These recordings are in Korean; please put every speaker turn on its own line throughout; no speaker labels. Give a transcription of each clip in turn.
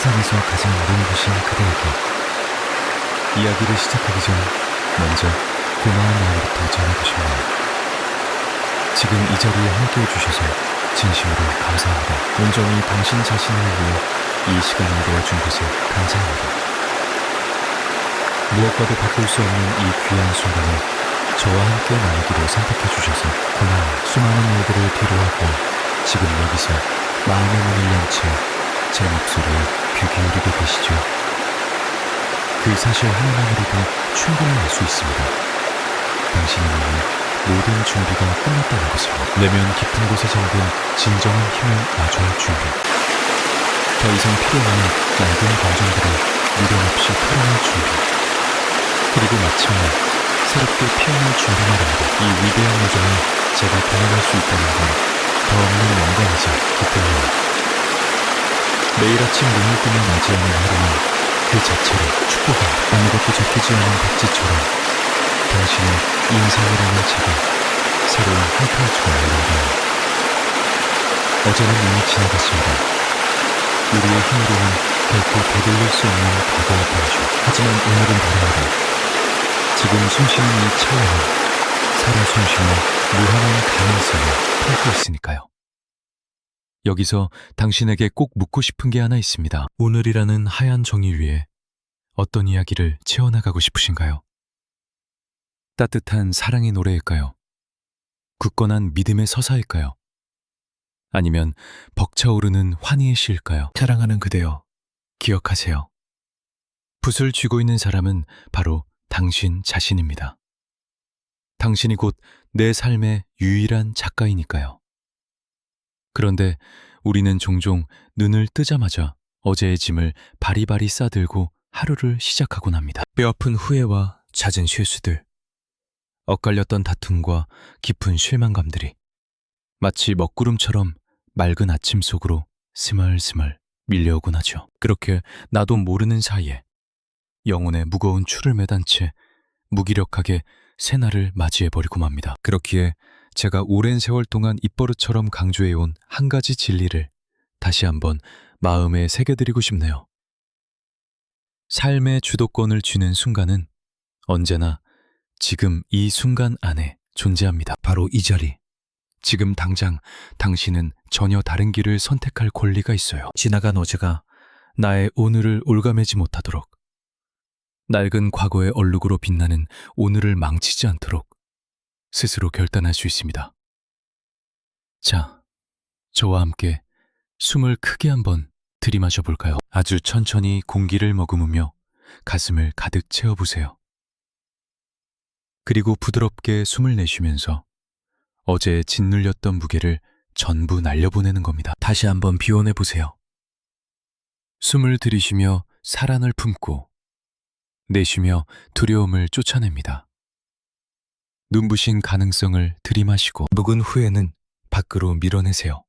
세상에서 가장 눈부신 그대에게 이야기를 시작하기 전 먼저 고마운 마음부터 전하고 싶네요. 지금 이 자리에 함께해 주셔서 진심으로 감사합니다. 온전히 당신 자신을 위해 이 시간을 내어준 것에 감사합니다. 무엇과도 바꿀 수 없는 이 귀한 순간을 저와 함께 나누기로 선택해 주셔서 고마워요. 수많은 일들을 뒤로하고 지금 여기서 마음의 문을 연 채 제 목소리에 귀 기울이고 계시죠? 그 사실 하나만으로도 충분히 알 수 있습니다. 당신은 이미 모든 준비가 끝났다는 것을, 내면 깊은 곳에 잠든 진정한 힘을 마주할 준비, 더 이상 필요 없는 낡은 감정들을 미련 없이 털어낼 준비, 그리고 마침내 새롭게 피어날 준비만 합니다. 이 위대한 여정을 제가 동행할 수 있다는 건 더 없는 영광이자 기쁨이에요. 매일 아침 눈을 뜨며 맞이하는 하루는 그 자체로 축복합니다. 아무것도 적히지 않은 백지처럼 당신의 인생이라는 책에 새로운 한 페이지가 열린다. 어제는 이미 지나갔습니다. 우리의 힘으로는 결코 되돌릴 수 없는 과거였던 줄. 하지만 오늘은 다릅니다. 지금 숨쉬는 이 차원은 살아 숨쉬는 무한한 가능성을 품고 있으니까요. 여기서 당신에게 꼭 묻고 싶은 게 하나 있습니다. 오늘이라는 하얀 종이 위에 어떤 이야기를 채워나가고 싶으신가요? 따뜻한 사랑의 노래일까요? 굳건한 믿음의 서사일까요? 아니면 벅차오르는 환희의 시일까요? 사랑하는 그대여, 기억하세요. 붓을 쥐고 있는 사람은 바로 당신 자신입니다. 당신이 곧 내 삶의 유일한 작가이니까요. 그런데 우리는 종종 눈을 뜨자마자 어제의 짐을 바리바리 싸들고 하루를 시작하곤 합니다. 뼈아픈 후회와 잦은 실수들, 엇갈렸던 다툼과 깊은 실망감들이 마치 먹구름처럼 맑은 아침 속으로 스멀스멀 밀려오곤 하죠. 그렇게 나도 모르는 사이에 영혼에 무거운 추를 매단 채 무기력하게 새날을 맞이해버리고 맙니다. 그렇기에 제가 오랜 세월 동안 입버릇처럼 강조해온 한 가지 진리를 다시 한번 마음에 새겨드리고 싶네요. 삶의 주도권을 쥐는 순간은 언제나 지금 이 순간 안에 존재합니다. 바로 이 자리, 지금 당장 당신은 전혀 다른 길을 선택할 권리가 있어요. 지나간 어제가 나의 오늘을 올가매지 못하도록, 낡은 과거의 얼룩으로 빛나는 오늘을 망치지 않도록 스스로 결단할 수 있습니다. 자, 저와 함께 숨을 크게 한번 들이마셔 볼까요? 아주 천천히 공기를 머금으며 가슴을 가득 채워보세요. 그리고 부드럽게 숨을 내쉬면서 어제 짓눌렸던 무게를 전부 날려보내는 겁니다. 다시 한번 비워내보세요. 숨을 들이쉬며 사랑을 품고 내쉬며 두려움을 쫓아냅니다. 눈부신 가능성을 들이마시고 묵은 후회는 밖으로 밀어내세요.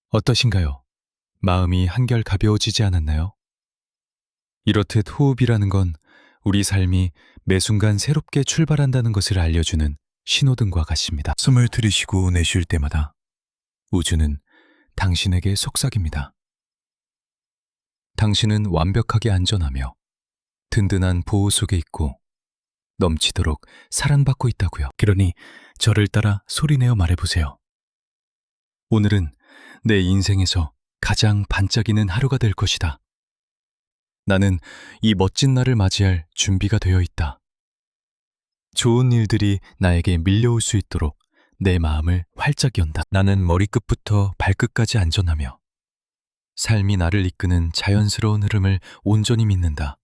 어떠신가요? 마음이 한결 가벼워지지 않았나요? 이렇듯 호흡이라는 건 우리 삶이 매 순간 새롭게 출발한다는 것을 알려주는 신호등과 같습니다. 숨을 들이쉬고 내쉴 때마다 우주는 당신에게 속삭입니다. 당신은 완벽하게 안전하며 든든한 보호 속에 있고 넘치도록 사랑받고 있다고요. 그러니 저를 따라 소리내어 말해보세요. 오늘은 내 인생에서 가장 반짝이는 하루가 될 것이다. 나는 이 멋진 날을 맞이할 준비가 되어 있다. 좋은 일들이 나에게 밀려올 수 있도록 내 마음을 활짝 연다. 나는 머리끝부터 발끝까지 안전하며 삶이 나를 이끄는 자연스러운 흐름을 온전히 믿는다.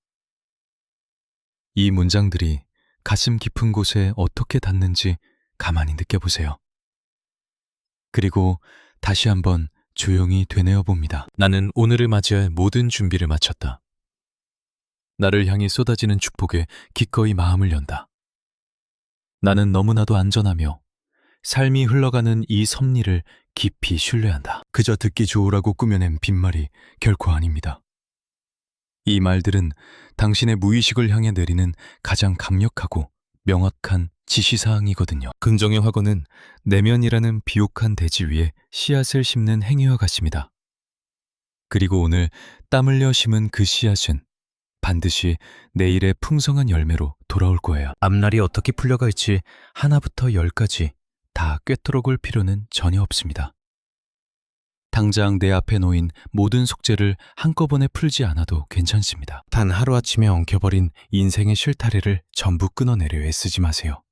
이 문장들이 가슴 깊은 곳에 어떻게 닿는지 가만히 느껴보세요. 그리고 다시 한번 조용히 되뇌어 봅니다. 나는 오늘을 맞이할 모든 준비를 마쳤다. 나를 향해 쏟아지는 축복에 기꺼이 마음을 연다. 나는 너무나도 안전하며 삶이 흘러가는 이 섭리를 깊이 신뢰한다. 그저 듣기 좋으라고 꾸며낸 빈말이 결코 아닙니다. 이 말들은 당신의 무의식을 향해 내리는 가장 강력하고 명확한 지시사항이거든요. 긍정의 확언은 내면이라는 비옥한 대지 위에 씨앗을 심는 행위와 같습니다. 그리고 오늘 땀 흘려 심은 그 씨앗은 반드시 내일의 풍성한 열매로 돌아올 거예요. 앞날이 어떻게 풀려갈지 하나부터 열까지 다 꿰뚫어볼 필요는 전혀 없습니다. 당장 내 앞에 놓인 모든 숙제를 한꺼번에 풀지 않아도 괜찮습니다. 단 하루아침에 엉켜버린 인생의 실타래를 전부 끊어내려 애쓰지 마세요.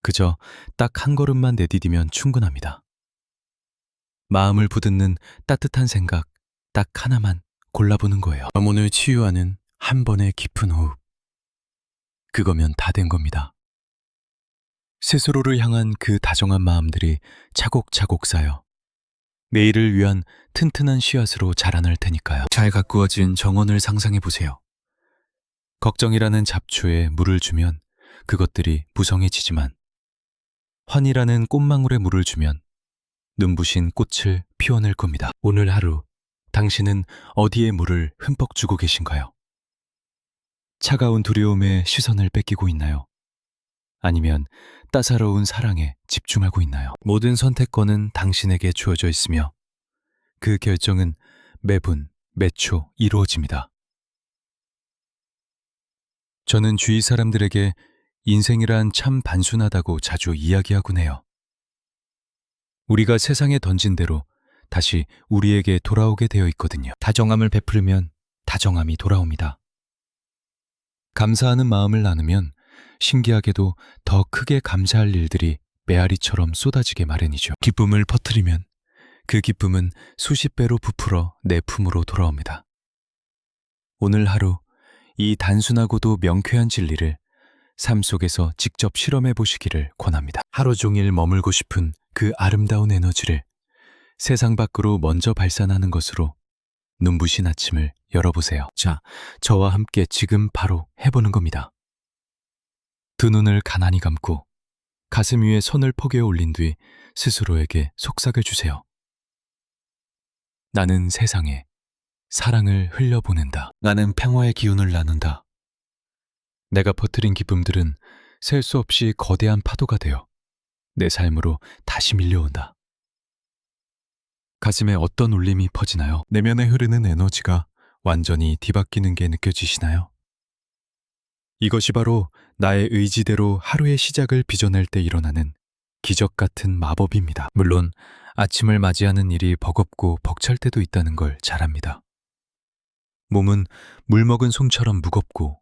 그저 딱 한 걸음만 내디디면 충분합니다. 마음을 부듬는 따뜻한 생각 딱 하나만 골라보는 거예요. 영혼을 치유하는 한 번의 깊은 호흡. 그거면 다 된 겁니다. 스스로를 향한 그 다정한 마음들이 차곡차곡 쌓여 내일을 위한 튼튼한 씨앗으로 자라날 테니까요. 잘 가꾸어진 정원을 상상해 보세요. 걱정이라는 잡초에 물을 주면 그것들이 무성해지지만 환이라는 꽃망울에 물을 주면 눈부신 꽃을 피워낼 겁니다. 오늘 하루 당신은 어디에 물을 흠뻑 주고 계신가요? 차가운 두려움에 시선을 뺏기고 있나요? 아니면 따사로운 사랑에 집중하고 있나요? 모든 선택권은 당신에게 주어져 있으며 그 결정은 매분, 매초 이루어집니다. 저는 주위 사람들에게 인생이란 참 단순하다고 자주 이야기하곤 해요. 우리가 세상에 던진 대로 다시 우리에게 돌아오게 되어 있거든요. 다정함을 베풀면 다정함이 돌아옵니다. 감사하는 마음을 나누면 신기하게도 더 크게 감사할 일들이 메아리처럼 쏟아지게 마련이죠. 기쁨을 퍼뜨리면 그 기쁨은 수십 배로 부풀어 내 품으로 돌아옵니다. 오늘 하루 이 단순하고도 명쾌한 진리를 삶 속에서 직접 실험해 보시기를 권합니다. 하루 종일 머물고 싶은 그 아름다운 에너지를 세상 밖으로 먼저 발산하는 것으로 눈부신 아침을 열어보세요. 자, 저와 함께 지금 바로 해보는 겁니다. 두 눈을 가난히 감고 가슴 위에 손을 포개 올린 뒤 스스로에게 속삭여 주세요. 나는 세상에 사랑을 흘려보낸다. 나는 평화의 기운을 나눈다. 내가 퍼뜨린 기쁨들은 셀 수 없이 거대한 파도가 되어 내 삶으로 다시 밀려온다. 가슴에 어떤 울림이 퍼지나요? 내면에 흐르는 에너지가 완전히 뒤바뀌는 게 느껴지시나요? 이것이 바로 나의 의지대로 하루의 시작을 빚어낼 때 일어나는 기적 같은 마법입니다. 물론 아침을 맞이하는 일이 버겁고 벅찰 때도 있다는 걸 잘 압니다. 몸은 물먹은 솜처럼 무겁고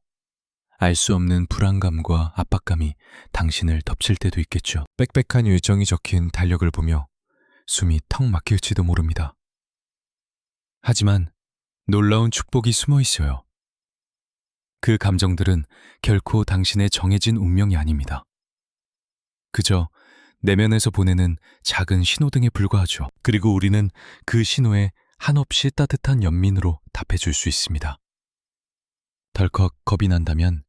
알 수 없는 불안감과 압박감이 당신을 덮칠 때도 있겠죠. 빽빽한 일정이 적힌 달력을 보며 숨이 턱 막힐지도 모릅니다. 하지만 놀라운 축복이 숨어 있어요. 그 감정들은 결코 당신의 정해진 운명이 아닙니다. 그저 내면에서 보내는 작은 신호등에 불과하죠. 그리고 우리는 그 신호에 한없이 따뜻한 연민으로 답해줄 수 있습니다. 덜컥 겁이 난다면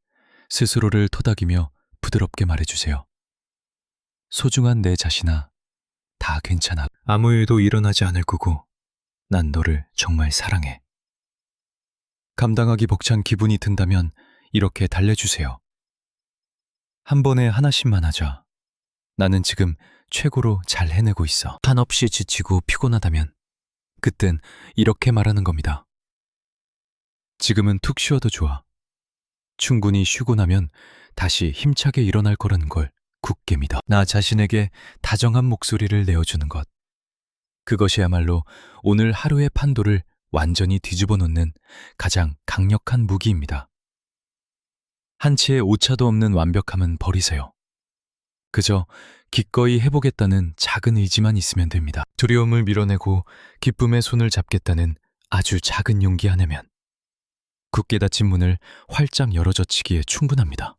스스로를 토닥이며 부드럽게 말해주세요. 소중한 내 자신아, 다 괜찮아. 아무 일도 일어나지 않을 거고 난 너를 정말 사랑해. 감당하기 벅찬 기분이 든다면 이렇게 달래주세요. 한 번에 하나씩만 하자. 나는 지금 최고로 잘 해내고 있어. 한없이 지치고 피곤하다면 그땐 이렇게 말하는 겁니다. 지금은 툭 쉬어도 좋아. 충분히 쉬고 나면 다시 힘차게 일어날 거라는 걸 굳게 믿어. 나 자신에게 다정한 목소리를 내어주는 것. 그것이야말로 오늘 하루의 판도를 완전히 뒤집어 놓는 가장 강력한 무기입니다. 한치의 오차도 없는 완벽함은 버리세요. 그저 기꺼이 해보겠다는 작은 의지만 있으면 됩니다. 두려움을 밀어내고 기쁨의 손을 잡겠다는 아주 작은 용기 하나면 굳게 닫힌 문을 활짝 열어젖히기에 충분합니다.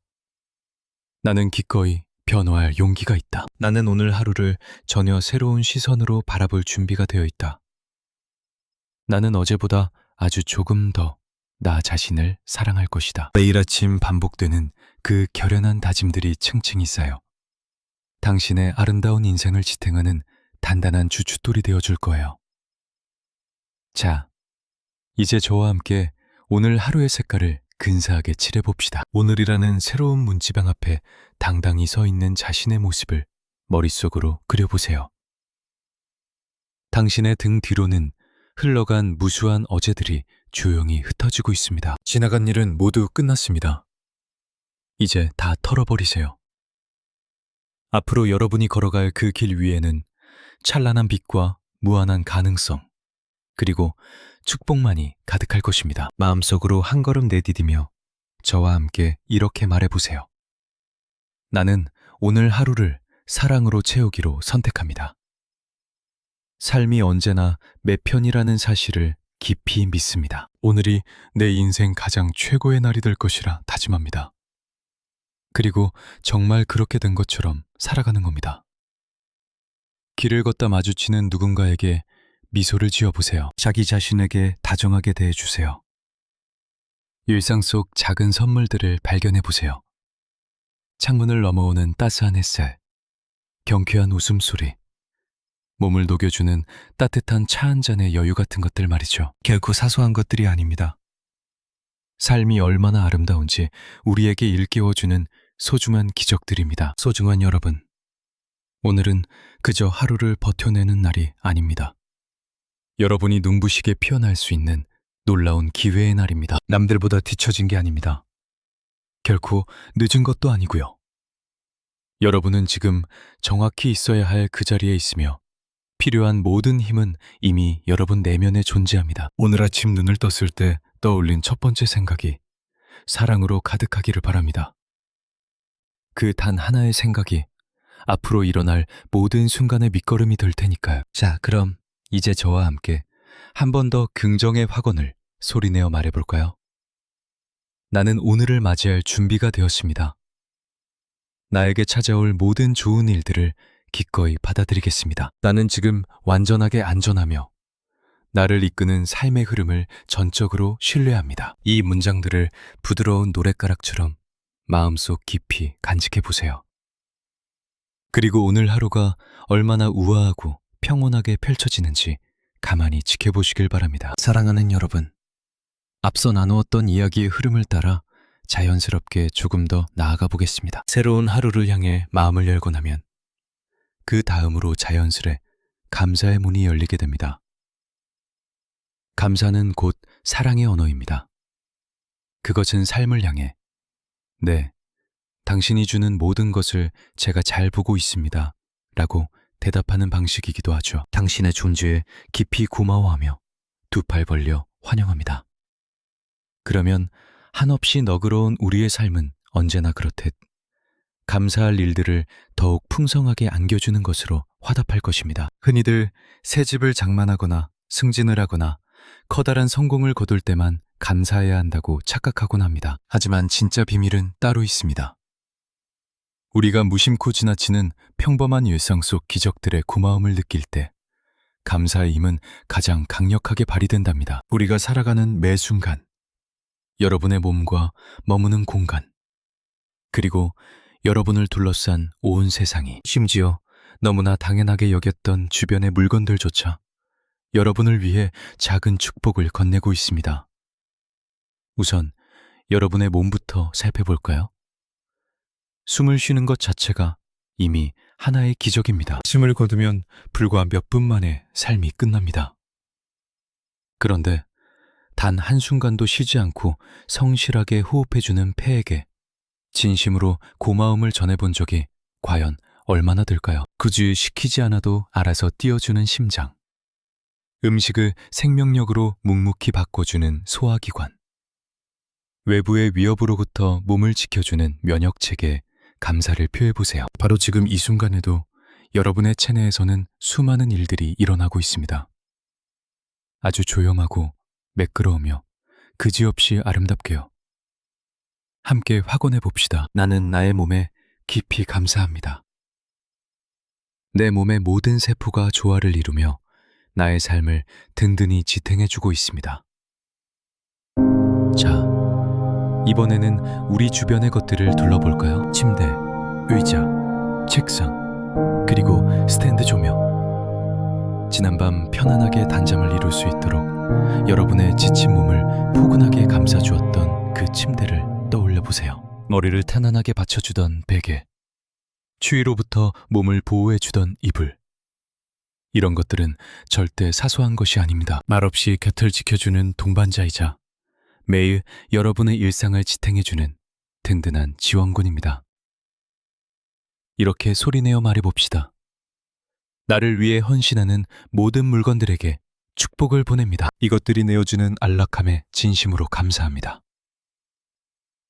나는 기꺼이 변화할 용기가 있다. 나는 오늘 하루를 전혀 새로운 시선으로 바라볼 준비가 되어 있다. 나는 어제보다 아주 조금 더 나 자신을 사랑할 것이다. 매일 아침 반복되는 그 결연한 다짐들이 층층이 쌓여 당신의 아름다운 인생을 지탱하는 단단한 주춧돌이 되어줄 거예요. 자, 이제 저와 함께 오늘 하루의 색깔을 근사하게 칠해봅시다. 오늘이라는 새로운 문지방 앞에 당당히 서 있는 자신의 모습을 머릿속으로 그려보세요. 당신의 등 뒤로는 흘러간 무수한 어제들이 조용히 흩어지고 있습니다. 지나간 일은 모두 끝났습니다. 이제 다 털어버리세요. 앞으로 여러분이 걸어갈 그 길 위에는 찬란한 빛과 무한한 가능성, 그리고 축복만이 가득할 것입니다. 마음속으로 한 걸음 내디디며 저와 함께 이렇게 말해보세요. 나는 오늘 하루를 사랑으로 채우기로 선택합니다. 삶이 언제나 내 편이라는 사실을 깊이 믿습니다. 오늘이 내 인생 가장 최고의 날이 될 것이라 다짐합니다. 그리고 정말 그렇게 된 것처럼 살아가는 겁니다. 길을 걷다 마주치는 누군가에게 미소를 지어보세요. 자기 자신에게 다정하게 대해주세요. 일상 속 작은 선물들을 발견해보세요. 창문을 넘어오는 따스한 햇살, 경쾌한 웃음소리, 몸을 녹여주는 따뜻한 차 한 잔의 여유 같은 것들 말이죠. 결코 사소한 것들이 아닙니다. 삶이 얼마나 아름다운지 우리에게 일깨워주는 소중한 기적들입니다. 소중한 여러분, 오늘은 그저 하루를 버텨내는 날이 아닙니다. 여러분이 눈부시게 피어날 수 있는 놀라운 기회의 날입니다. 남들보다 뒤처진 게 아닙니다. 결코 늦은 것도 아니고요. 여러분은 지금 정확히 있어야 할 그 자리에 있으며 필요한 모든 힘은 이미 여러분 내면에 존재합니다. 오늘 아침 눈을 떴을 때 떠올린 첫 번째 생각이 사랑으로 가득하기를 바랍니다. 그 단 하나의 생각이 앞으로 일어날 모든 순간의 밑거름이 될 테니까요. 자, 그럼 이제 저와 함께 한 번 더 긍정의 확언을 소리내어 말해볼까요? 나는 오늘을 맞이할 준비가 되었습니다. 나에게 찾아올 모든 좋은 일들을 기꺼이 받아들이겠습니다. 나는 지금 완전하게 안전하며 나를 이끄는 삶의 흐름을 전적으로 신뢰합니다. 이 문장들을 부드러운 노랫가락처럼 마음속 깊이 간직해 보세요. 그리고 오늘 하루가 얼마나 우아하고 평온하게 펼쳐지는지 가만히 지켜보시길 바랍니다. 사랑하는 여러분, 앞서 나누었던 이야기의 흐름을 따라 자연스럽게 조금 더 나아가 보겠습니다. 새로운 하루를 향해 마음을 열고 나면 그 다음으로 자연스레 감사의 문이 열리게 됩니다. 감사는 곧 사랑의 언어입니다. 그것은 삶을 향해 네, 당신이 주는 모든 것을 제가 잘 보고 있습니다 라고 대답하는 방식이기도 하죠. 당신의 존재에 깊이 고마워하며 두 팔 벌려 환영합니다. 그러면 한없이 너그러운 우리의 삶은 언제나 그렇듯 감사할 일들을 더욱 풍성하게 안겨주는 것으로 화답할 것입니다. 흔히들 새 집을 장만하거나 승진을 하거나 커다란 성공을 거둘 때만 감사해야 한다고 착각하곤 합니다. 하지만 진짜 비밀은 따로 있습니다. 우리가 무심코 지나치는 평범한 일상 속 기적들의 고마움을 느낄 때 감사의 힘은 가장 강력하게 발휘된답니다. 우리가 살아가는 매 순간, 여러분의 몸과 머무는 공간, 그리고 여러분을 둘러싼 온 세상이, 심지어 너무나 당연하게 여겼던 주변의 물건들조차 여러분을 위해 작은 축복을 건네고 있습니다. 우선 여러분의 몸부터 살펴볼까요? 숨을 쉬는 것 자체가 이미 하나의 기적입니다. 숨을 거두면 불과 몇 분 만에 삶이 끝납니다. 그런데 단 한순간도 쉬지 않고 성실하게 호흡해주는 폐에게 진심으로 고마움을 전해본 적이 과연 얼마나 될까요? 굳이 시키지 않아도 알아서 띄워주는 심장, 음식을 생명력으로 묵묵히 바꿔주는 소화기관, 외부의 위협으로부터 몸을 지켜주는 면역체계에 감사를 표해보세요. 바로 지금 이 순간에도 여러분의 체내에서는 수많은 일들이 일어나고 있습니다. 아주 조용하고 매끄러우며 그지없이 아름답게요. 함께 확언해 봅시다. 나는 나의 몸에 깊이 감사합니다. 내 몸의 모든 세포가 조화를 이루며 나의 삶을 든든히 지탱해주고 있습니다. 자, 이번에는 우리 주변의 것들을 둘러볼까요? 침대, 의자, 책상, 그리고 스탠드 조명. 지난밤 편안하게 단잠을 이룰 수 있도록 여러분의 지친 몸을 포근하게 감싸주었던 그 침대를 떠올려 보세요. 머리를 편안하게 받쳐주던 베개, 추위로부터 몸을 보호해주던 이불. 이런 것들은 절대 사소한 것이 아닙니다. 말없이 곁을 지켜주는 동반자이자 매일 여러분의 일상을 지탱해주는 든든한 지원군입니다. 이렇게 소리내어 말해봅시다. 나를 위해 헌신하는 모든 물건들에게 축복을 보냅니다. 이것들이 내어주는 안락함에 진심으로 감사합니다.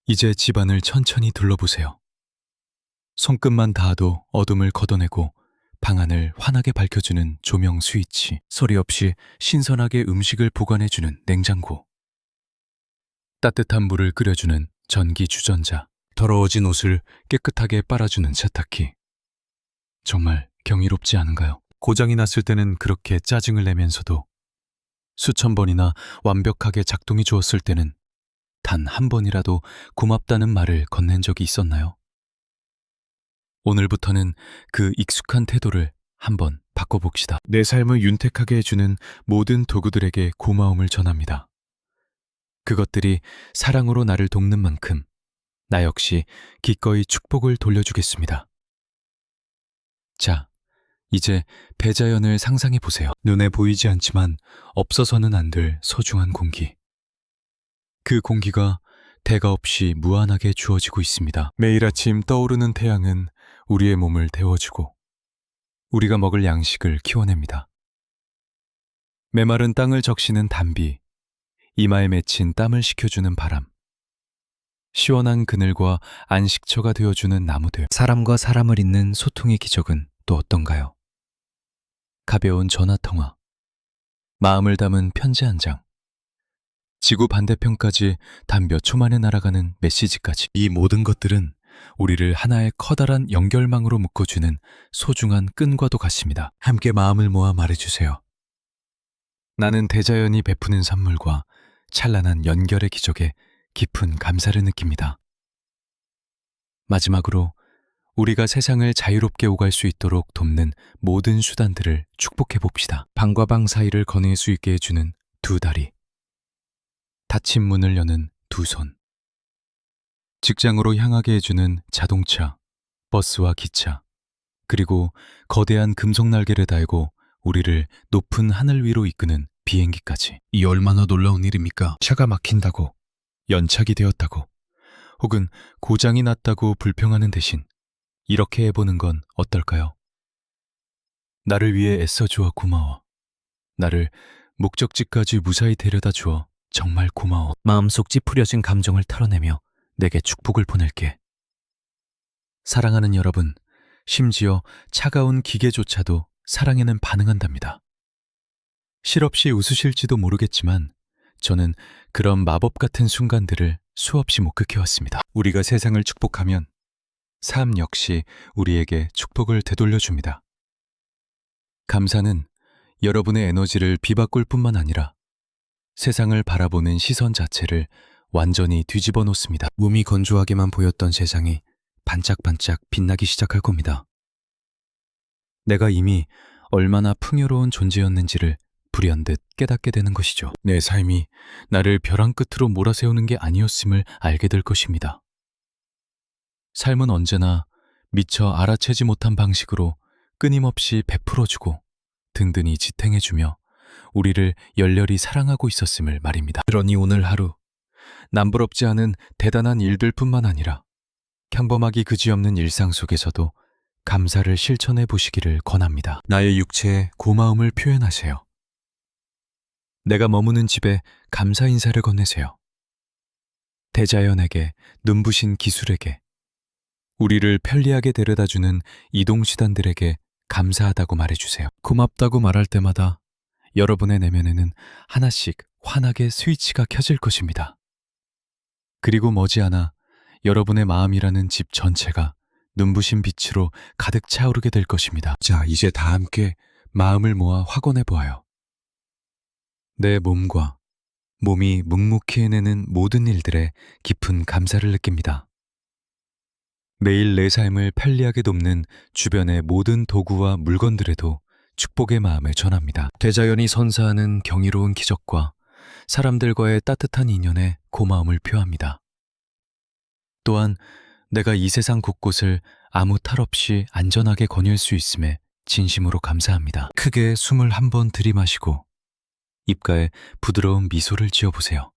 이제 집안을 천천히 둘러보세요. 손끝만 닿아도 어둠을 걷어내고 방안을 환하게 밝혀주는 조명 스위치, 소리 없이 신선하게 음식을 보관해주는 냉장고, 따뜻한 물을 끓여주는 전기 주전자, 더러워진 옷을 깨끗하게 빨아주는 세탁기. 정말 경이롭지 않은가요? 고장이 났을 때는 그렇게 짜증을 내면서도 수천 번이나 완벽하게 작동해 주었을 때는 단 한 번이라도 고맙다는 말을 건넨 적이 있었나요? 오늘부터는 그 익숙한 태도를 한번 바꿔봅시다. 내 삶을 윤택하게 해주는 모든 도구들에게 고마움을 전합니다. 그것들이 사랑으로 나를 돕는 만큼 나 역시 기꺼이 축복을 돌려주겠습니다. 자, 이제 배자연을 상상해 보세요. 눈에 보이지 않지만 없어서는 안 될 소중한 공기. 그 공기가 대가 없이 무한하게 주어지고 있습니다. 매일 아침 떠오르는 태양은 우리의 몸을 데워주고 우리가 먹을 양식을 키워냅니다. 메마른 땅을 적시는 단비, 이마에 맺힌 땀을 식혀주는 바람, 시원한 그늘과 안식처가 되어주는 나무들. 사람과 사람을 잇는 소통의 기적은 또 어떤가요? 가벼운 전화통화, 마음을 담은 편지 한 장, 지구 반대편까지 단 몇 초 만에 날아가는 메시지까지. 이 모든 것들은 우리를 하나의 커다란 연결망으로 묶어주는 소중한 끈과도 같습니다. 함께 마음을 모아 말해주세요. 나는 대자연이 베푸는 선물과 찬란한 연결의 기적에 깊은 감사를 느낍니다. 마지막으로 우리가 세상을 자유롭게 오갈 수 있도록 돕는 모든 수단들을 축복해 봅시다. 방과 방 사이를 거닐 수 있게 해주는 두 다리, 닫힌 문을 여는 두 손, 직장으로 향하게 해주는 자동차, 버스와 기차, 그리고 거대한 금속 날개를 달고 우리를 높은 하늘 위로 이끄는 비행기까지. 이 얼마나 놀라운 일입니까? 차가 막힌다고, 연착이 되었다고, 혹은 고장이 났다고 불평하는 대신 이렇게 해보는 건 어떨까요? 나를 위해 애써주어 고마워. 나를 목적지까지 무사히 데려다 주어 정말 고마워. 마음속 찌푸려진 감정을 털어내며 내게 축복을 보낼게. 사랑하는 여러분, 심지어 차가운 기계조차도 사랑에는 반응한답니다. 실없이 웃으실지도 모르겠지만 저는 그런 마법 같은 순간들을 수없이 목격해왔습니다. 우리가 세상을 축복하면 삶 역시 우리에게 축복을 되돌려줍니다. 감사는 여러분의 에너지를 비바꿀 뿐만 아니라 세상을 바라보는 시선 자체를 완전히 뒤집어 놓습니다. 몸이 건조하게만 보였던 세상이 반짝반짝 빛나기 시작할 겁니다. 내가 이미 얼마나 풍요로운 존재였는지를 불현듯 깨닫게 되는 것이죠. 내 삶이 나를 벼랑 끝으로 몰아세우는 게 아니었음을 알게 될 것입니다. 삶은 언제나 미처 알아채지 못한 방식으로 끊임없이 베풀어주고 든든히 지탱해주며 우리를 열렬히 사랑하고 있었음을 말입니다. 그러니 오늘 하루 남부럽지 않은 대단한 일들뿐만 아니라 평범하기 그지없는 일상 속에서도 감사를 실천해 보시기를 권합니다. 나의 육체에 고마움을 표현하세요. 내가 머무는 집에 감사 인사를 건네세요. 대자연에게, 눈부신 기술에게, 우리를 편리하게 데려다주는 이동수단들에게 감사하다고 말해주세요. 고맙다고 말할 때마다 여러분의 내면에는 하나씩 환하게 스위치가 켜질 것입니다. 그리고 머지않아 여러분의 마음이라는 집 전체가 눈부신 빛으로 가득 차오르게 될 것입니다. 자, 이제 다 함께 마음을 모아 확언해 보아요. 내 몸과 몸이 묵묵히 해내는 모든 일들에 깊은 감사를 느낍니다. 매일 내 삶을 편리하게 돕는 주변의 모든 도구와 물건들에도 축복의 마음을 전합니다. 대자연이 선사하는 경이로운 기적과 사람들과의 따뜻한 인연에 고마움을 표합니다. 또한 내가 이 세상 곳곳을 아무 탈 없이 안전하게 거닐 수 있음에 진심으로 감사합니다. 크게 숨을 한 번 들이마시고 입가에 부드러운 미소를 지어보세요.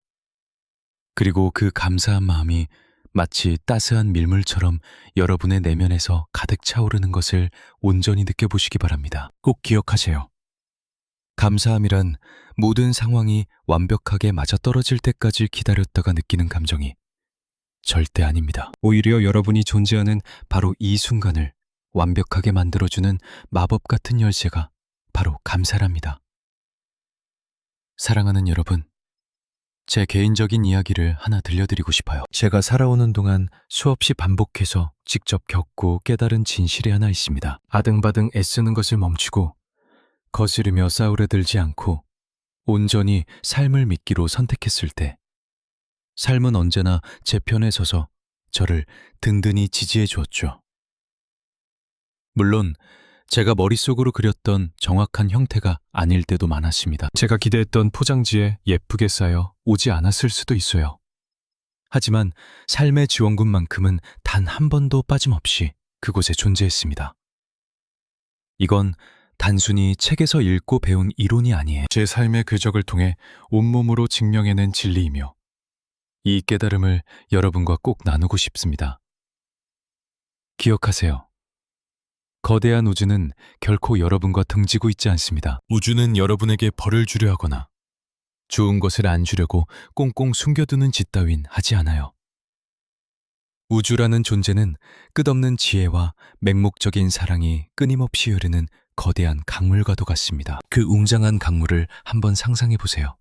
그리고 그 감사한 마음이 마치 따스한 밀물처럼 여러분의 내면에서 가득 차오르는 것을 온전히 느껴보시기 바랍니다. 꼭 기억하세요. 감사함이란 모든 상황이 완벽하게 맞아떨어질 때까지 기다렸다가 느끼는 감정이 절대 아닙니다. 오히려 여러분이 존재하는 바로 이 순간을 완벽하게 만들어주는 마법 같은 열쇠가 바로 감사랍니다. 사랑하는 여러분, 제 개인적인 이야기를 하나 들려드리고 싶어요. 제가 살아오는 동안 수없이 반복해서 직접 겪고 깨달은 진실이 하나 있습니다. 아등바등 애쓰는 것을 멈추고 거스르며 싸우려 들지 않고 온전히 삶을 믿기로 선택했을 때 삶은 언제나 제 편에 서서 저를 든든히 지지해 주었죠. 물론 제가 머릿속으로 그렸던 정확한 형태가 아닐 때도 많았습니다. 제가 기대했던 포장지에 예쁘게 쌓여 오지 않았을 수도 있어요. 하지만 삶의 지원군만큼은 단 한 번도 빠짐없이 그곳에 존재했습니다. 이건 단순히 책에서 읽고 배운 이론이 아니에요. 제 삶의 궤적을 통해 온몸으로 증명해낸 진리이며 이 깨달음을 여러분과 꼭 나누고 싶습니다. 기억하세요. 거대한 우주는 결코 여러분과 등지고 있지 않습니다. 우주는 여러분에게 벌을 주려 하거나 좋은 것을 안 주려고 꽁꽁 숨겨두는 짓 따윈 하지 않아요. 우주라는 존재는 끝없는 지혜와 맹목적인 사랑이 끊임없이 흐르는 거대한 강물과도 같습니다. 그 웅장한 강물을 한번 상상해 보세요.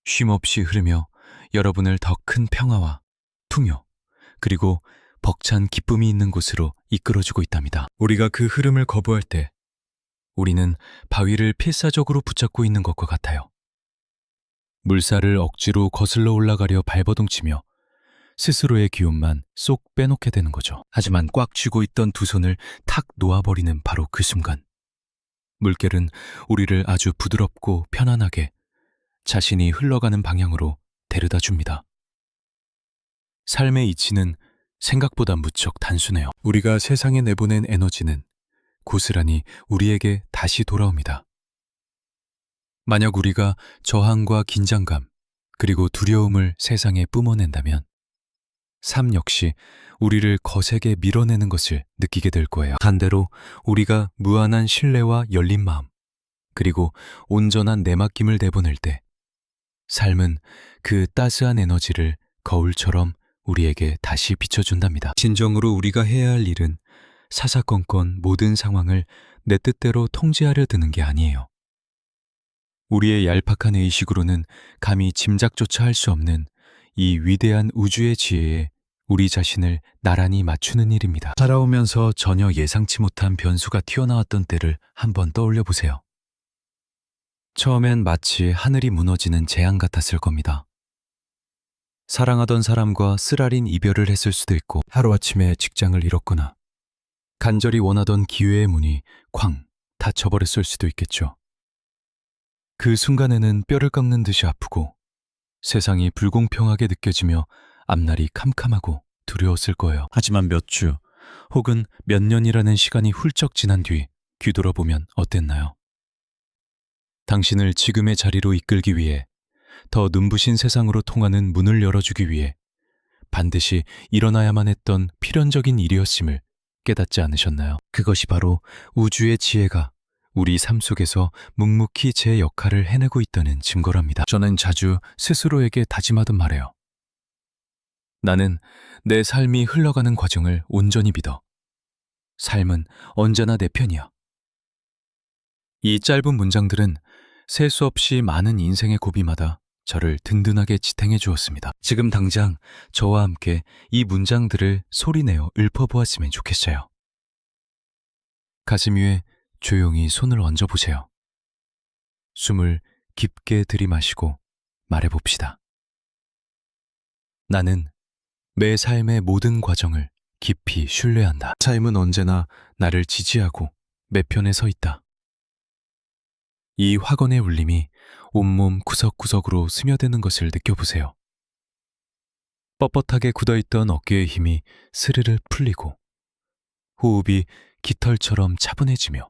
쉼없이 흐르며 여러분을 더 큰 평화와 풍요, 그리고 벅찬 기쁨이 있는 곳으로 이끌어주고 있답니다. 우리가 그 흐름을 거부할 때 우리는 바위를 필사적으로 붙잡고 있는 것과 같아요. 물살을 억지로 거슬러 올라가려 발버둥치며 스스로의 기운만 쏙 빼놓게 되는 거죠. 하지만 꽉 쥐고 있던 두 손을 탁 놓아버리는 바로 그 순간 물결은 우리를 아주 부드럽고 편안하게 자신이 흘러가는 방향으로 데려다 줍니다. 삶의 이치는 생각보다 무척 단순해요. 우리가 세상에 내보낸 에너지는 고스란히 우리에게 다시 돌아옵니다. 만약 우리가 저항과 긴장감, 그리고 두려움을 세상에 뿜어낸다면 삶 역시 우리를 거세게 밀어내는 것을 느끼게 될 거예요. 반대로 우리가 무한한 신뢰와 열린 마음, 그리고 온전한 내맡김을 내보낼 때 삶은 그 따스한 에너지를 거울처럼 우리에게 다시 비춰준답니다. 진정으로 우리가 해야 할 일은 사사건건 모든 상황을 내 뜻대로 통제하려 드는 게 아니에요. 우리의 얄팍한 의식으로는 감히 짐작조차 할 수 없는 이 위대한 우주의 지혜에 우리 자신을 나란히 맞추는 일입니다. 살아오면서 전혀 예상치 못한 변수가 튀어나왔던 때를 한번 떠올려 보세요. 처음엔 마치 하늘이 무너지는 재앙 같았을 겁니다. 사랑하던 사람과 쓰라린 이별을 했을 수도 있고 하루아침에 직장을 잃었거나 간절히 원하던 기회의 문이 쾅 닫혀버렸을 수도 있겠죠. 그 순간에는 뼈를 깎는 듯이 아프고 세상이 불공평하게 느껴지며 앞날이 캄캄하고 두려웠을 거예요. 하지만 몇 주 혹은 몇 년이라는 시간이 훌쩍 지난 뒤 뒤돌아보면 어땠나요? 당신을 지금의 자리로 이끌기 위해 더 눈부신 세상으로 통하는 문을 열어주기 위해 반드시 일어나야만 했던 필연적인 일이었음을 깨닫지 않으셨나요? 그것이 바로 우주의 지혜가 우리 삶 속에서 묵묵히 제 역할을 해내고 있다는 증거랍니다. 저는 자주 스스로에게 다짐하던 말이에요. 나는 내 삶이 흘러가는 과정을 온전히 믿어. 삶은 언제나 내 편이야. 이 짧은 문장들은 셀 수 없이 많은 인생의 고비마다 저를 든든하게 지탱해 주었습니다. 지금 당장 저와 함께 이 문장들을 소리내어 읊어보았으면 좋겠어요. 가슴 위에 조용히 손을 얹어보세요. 숨을 깊게 들이마시고 말해봅시다. 나는 매 삶의 모든 과정을 깊이 신뢰한다. 삶은 언제나 나를 지지하고 내 편에 서 있다. 이 확언의 울림이 온몸 구석구석으로 스며드는 것을 느껴보세요. 뻣뻣하게 굳어있던 어깨의 힘이 스르르 풀리고 호흡이 깃털처럼 차분해지며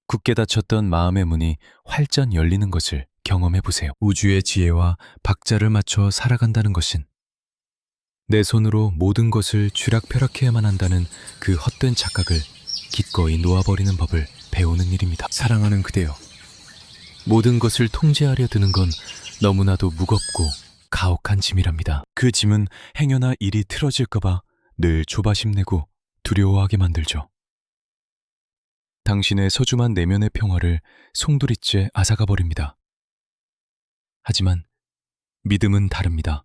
굳게 닫혔던 마음의 문이 활짝 열리는 것을 경험해 보세요. 우주의 지혜와 박자를 맞춰 살아간다는 것은 내 손으로 모든 것을 쥐락펴락해야만 한다는 그 헛된 착각을 기꺼이 놓아버리는 법을 배우는 일입니다. 사랑하는 그대여, 모든 것을 통제하려 드는 건 너무나도 무겁고 가혹한 짐이랍니다. 그 짐은 행여나 일이 틀어질까봐 늘 조바심 내고 두려워하게 만들죠. 당신의 서춤한 내면의 평화를 송두리째 앗아가 버립니다. 하지만 믿음은 다릅니다.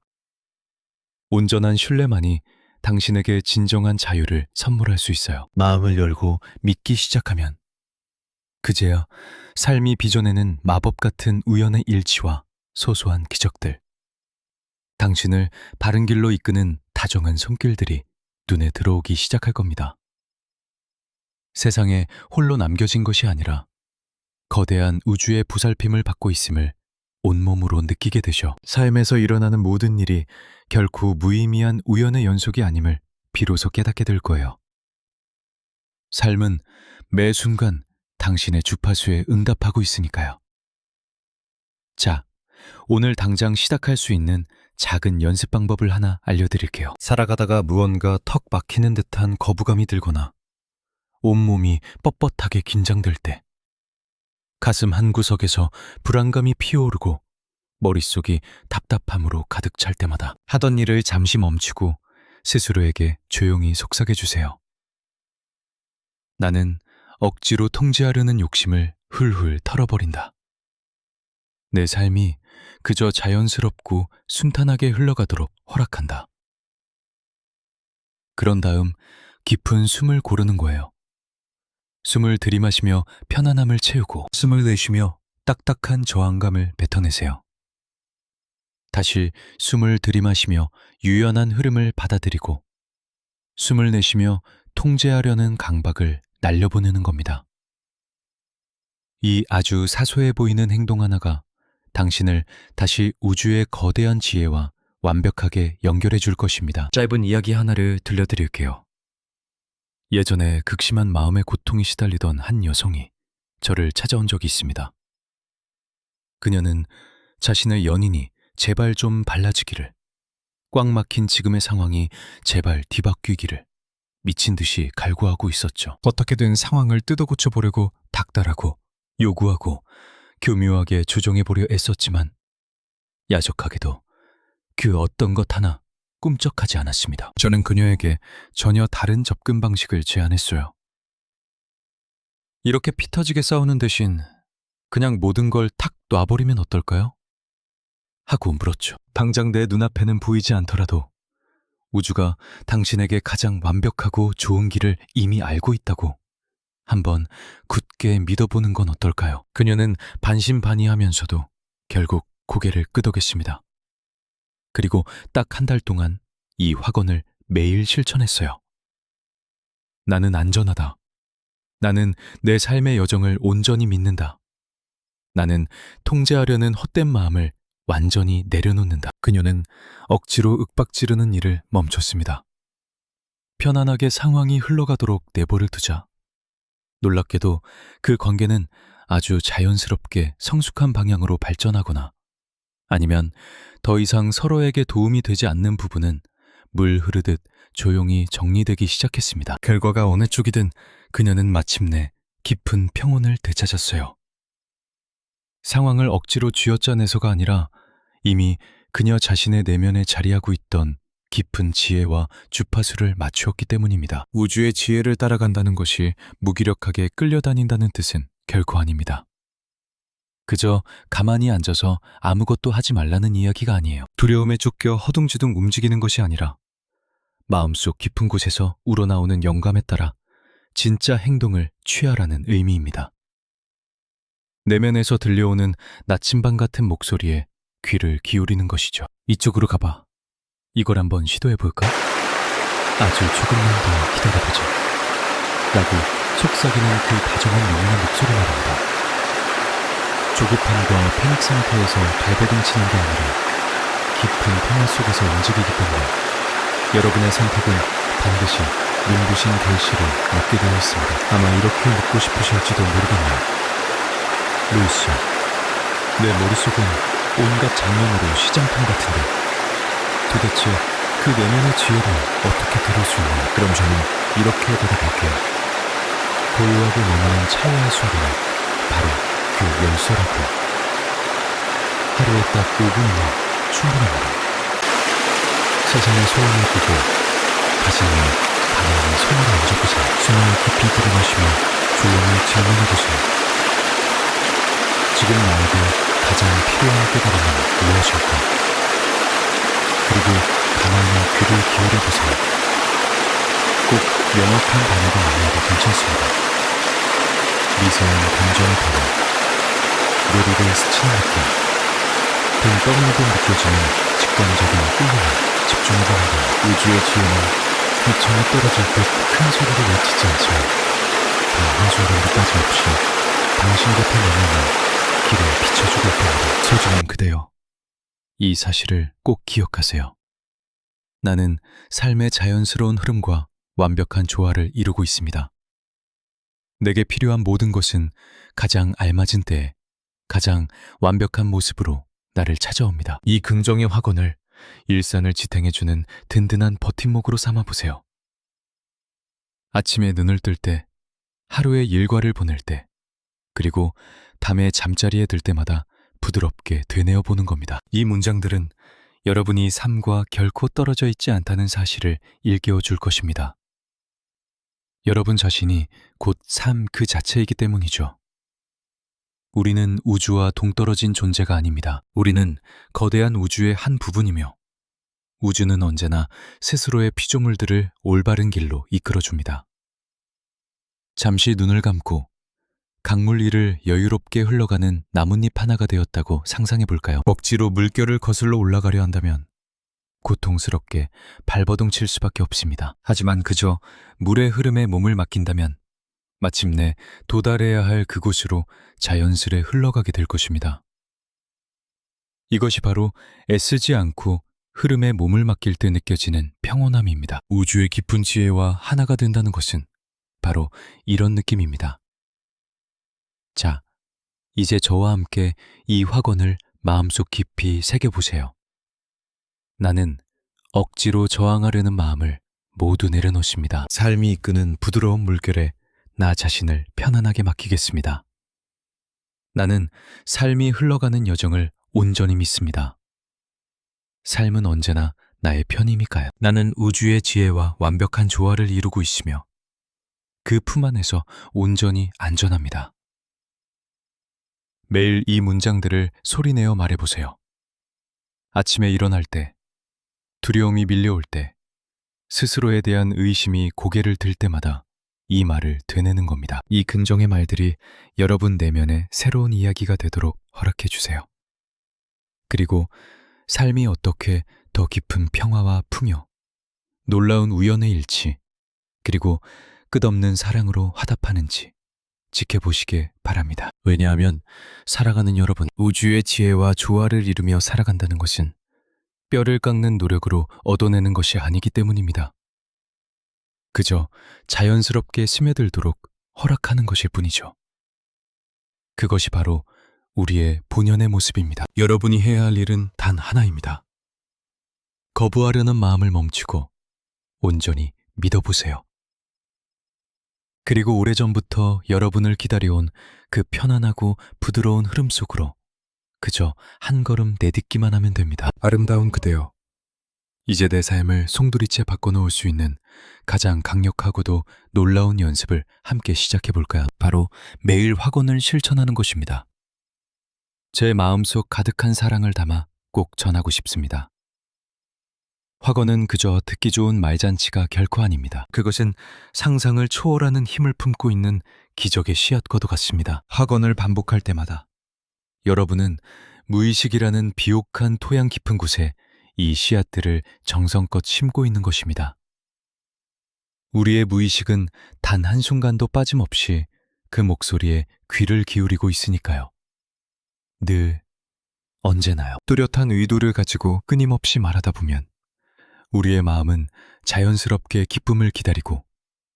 온전한 신뢰만이 당신에게 진정한 자유를 선물할 수 있어요. 마음을 열고 믿기 시작하면 그제야 삶이 빚어내는 마법 같은 우연의 일치와 소소한 기적들, 당신을 바른 길로 이끄는 다정한 손길들이 눈에 들어오기 시작할 겁니다. 세상에 홀로 남겨진 것이 아니라 거대한 우주의 보살핌을 받고 있음을 온몸으로 느끼게 되죠. 삶에서 일어나는 모든 일이 결코 무의미한 우연의 연속이 아님을 비로소 깨닫게 될 거예요. 삶은 매 순간 당신의 주파수에 응답하고 있으니까요. 자, 오늘 당장 시작할 수 있는 작은 연습 방법을 하나 알려드릴게요. 살아가다가 무언가 턱 막히는 듯한 거부감이 들거나 온몸이 뻣뻣하게 긴장될 때, 가슴 한구석에서 불안감이 피어오르고 머릿속이 답답함으로 가득 찰 때마다 하던 일을 잠시 멈추고 스스로에게 조용히 속삭여 주세요. 나는 억지로 통제하려는 욕심을 훌훌 털어버린다. 내 삶이 그저 자연스럽고 순탄하게 흘러가도록 허락한다. 그런 다음 깊은 숨을 고르는 거예요. 숨을 들이마시며 편안함을 채우고 숨을 내쉬며 딱딱한 저항감을 뱉어내세요. 다시 숨을 들이마시며 유연한 흐름을 받아들이고 숨을 내쉬며 통제하려는 강박을 날려보내는 겁니다. 이 아주 사소해 보이는 행동 하나가 당신을 다시 우주의 거대한 지혜와 완벽하게 연결해 줄 것입니다. 짧은 이야기 하나를 들려드릴게요. 예전에 극심한 마음의 고통이 시달리던 한 여성이 저를 찾아온 적이 있습니다. 그녀는 자신의 연인이 제발 좀 발라지기를, 꽉 막힌 지금의 상황이 제발 뒤바뀌기를 미친 듯이 갈구하고 있었죠. 어떻게든 상황을 뜯어고쳐 보려고 닥달하고 요구하고 교묘하게 조정해보려 애썼지만 야속하게도 그 어떤 것 하나 꿈쩍하지 않았습니다. 저는 그녀에게 전혀 다른 접근 방식을 제안했어요. 이렇게 피 터지게 싸우는 대신 그냥 모든 걸 탁 놔버리면 어떨까요? 하고 물었죠. 당장 내 눈앞에는 보이지 않더라도 우주가 당신에게 가장 완벽하고 좋은 길을 이미 알고 있다고 한번 굳게 믿어보는 건 어떨까요? 그녀는 반신반의하면서도 결국 고개를 끄덕였습니다. 그리고 딱 한 달 동안 이 확언을 매일 실천했어요. 나는 안전하다. 나는 내 삶의 여정을 온전히 믿는다. 나는 통제하려는 헛된 마음을 완전히 내려놓는다. 그녀는 억지로 윽박지르는 일을 멈췄습니다. 편안하게 상황이 흘러가도록 내버려 두자. 놀랍게도 그 관계는 아주 자연스럽게 성숙한 방향으로 발전하거나 아니면 더 이상 서로에게 도움이 되지 않는 부분은 물 흐르듯 조용히 정리되기 시작했습니다. 결과가 어느 쪽이든 그녀는 마침내 깊은 평온을 되찾았어요. 상황을 억지로 쥐어짜내서가 아니라 이미 그녀 자신의 내면에 자리하고 있던 깊은 지혜와 주파수를 맞추었기 때문입니다. 우주의 지혜를 따라간다는 것이 무기력하게 끌려다닌다는 뜻은 결코 아닙니다. 그저 가만히 앉아서 아무것도 하지 말라는 이야기가 아니에요. 두려움에 쫓겨 허둥지둥 움직이는 것이 아니라 마음속 깊은 곳에서 우러나오는 영감에 따라 진짜 행동을 취하라는 의미입니다. 내면에서 들려오는 나침반 같은 목소리에 귀를 기울이는 것이죠. 이쪽으로 가봐. 이걸 한번 시도해볼까? 아주 조금만 더 기다려보자. 라고 속삭이는 그 다정한 영혼의 목소리 말입니다. 조급함과 패닉 상태에서 발버둥 치는 게 아니라 깊은 평화 속에서 움직이기 때문에 여러분의 선택은 반드시 눈부신 결실을 맺게 되어 있습니다. 아마 이렇게 묻고 싶으실지도 모르겠네요. 루이스, 내 머릿속은 온갖 장면으로 시장통 같은데 도대체 그 내면의 지혜를 어떻게 들을 수 있나요? 그럼 저는 이렇게 대답할게요. 고요하게 머무는 차와의 소리는 바로 그 열쇠라고요. 하루에 딱 5분이면 충분합니다. 세상의 소원을 보고 가슴에 가만히 손을 얹어보세요. 숨을 깊이 들이마시며 조용히 질문해보세요. 지금 나에게 가장 필요한 깨달음은 무엇일까? 그리고 가만히 귀를 기울여보세요. 꼭 명확한 단어가 아니어도 괜찮습니다. 미세한 감정의 단어, 뇌리를 스치는 느낌, 등 떠밀고 느껴지는 직관적인 끌림에 집중해봅니다. 우주의 지혜는 미천에 떨어질 듯 큰 소리를 외치지 않지만 단 한순간도 빠짐없이 당신 곁에 머무는 길을 비춰주고 있답니다. 소중한 그대여, 이 사실을 꼭 기억하세요. 나는 삶의 자연스러운 흐름과 완벽한 조화를 이루고 있습니다. 내게 필요한 모든 것은 가장 알맞은 때에 가장 완벽한 모습으로 나를 찾아옵니다. 이 긍정의 확언을 일상을 지탱해주는 든든한 버팀목으로 삼아보세요. 아침에 눈을 뜰 때, 하루의 일과를 보낼 때, 그리고 밤에 잠자리에 들 때마다 부드럽게 되뇌어 보는 겁니다. 이 문장들은 여러분이 삶과 결코 떨어져 있지 않다는 사실을 일깨워 줄 것입니다. 여러분 자신이 곧 삶 그 자체이기 때문이죠. 우리는 우주와 동떨어진 존재가 아닙니다. 우리는 거대한 우주의 한 부분이며 우주는 언제나 스스로의 피조물들을 올바른 길로 이끌어줍니다. 잠시 눈을 감고 강물 위를 여유롭게 흘러가는 나뭇잎 하나가 되었다고 상상해 볼까요? 억지로 물결을 거슬러 올라가려 한다면 고통스럽게 발버둥 칠 수밖에 없습니다. 하지만 그저 물의 흐름에 몸을 맡긴다면 마침내 도달해야 할 그곳으로 자연스레 흘러가게 될 것입니다. 이것이 바로 애쓰지 않고 흐름에 몸을 맡길 때 느껴지는 평온함입니다. 우주의 깊은 지혜와 하나가 된다는 것은 바로 이런 느낌입니다. 자, 이제 저와 함께 이 확언을 마음속 깊이 새겨보세요. 나는 억지로 저항하려는 마음을 모두 내려놓습니다. 삶이 이끄는 부드러운 물결에 나 자신을 편안하게 맡기겠습니다. 나는 삶이 흘러가는 여정을 온전히 믿습니다. 삶은 언제나 나의 편임이니까요. 나는 우주의 지혜와 완벽한 조화를 이루고 있으며 그 품 안에서 온전히 안전합니다. 매일 이 문장들을 소리내어 말해보세요. 아침에 일어날 때, 두려움이 밀려올 때, 스스로에 대한 의심이 고개를 들 때마다 이 말을 되뇌는 겁니다. 이 긍정의 말들이 여러분 내면의 새로운 이야기가 되도록 허락해 주세요. 그리고 삶이 어떻게 더 깊은 평화와 풍요, 놀라운 우연의 일치, 그리고 끝없는 사랑으로 화답하는지 지켜보시길 바랍니다. 왜냐하면 살아가는 여러분, 우주의 지혜와 조화를 이루며 살아간다는 것은 뼈를 깎는 노력으로 얻어내는 것이 아니기 때문입니다. 그저 자연스럽게 스며들도록 허락하는 것일 뿐이죠. 그것이 바로 우리의 본연의 모습입니다. 여러분이 해야 할 일은 단 하나입니다. 거부하려는 마음을 멈추고 온전히 믿어보세요. 그리고 오래전부터 여러분을 기다려온 그 편안하고 부드러운 흐름 속으로 그저 한 걸음 내딛기만 하면 됩니다. 아름다운 그대여, 이제 내 삶을 송두리째 바꿔놓을 수 있는 가장 강력하고도 놀라운 연습을 함께 시작해볼까요? 바로 매일 확언을 실천하는 것입니다. 제 마음속 가득한 사랑을 담아 꼭 전하고 싶습니다. 확언은 그저 듣기 좋은 말잔치가 결코 아닙니다. 그것은 상상을 초월하는 힘을 품고 있는 기적의 씨앗과도 같습니다. 확언을 반복할 때마다 여러분은 무의식이라는 비옥한 토양 깊은 곳에 이 씨앗들을 정성껏 심고 있는 것입니다. 우리의 무의식은 단 한순간도 빠짐없이 그 목소리에 귀를 기울이고 있으니까요. 늘, 언제나요. 뚜렷한 의도를 가지고 끊임없이 말하다 보면 우리의 마음은 자연스럽게 기쁨을 기다리고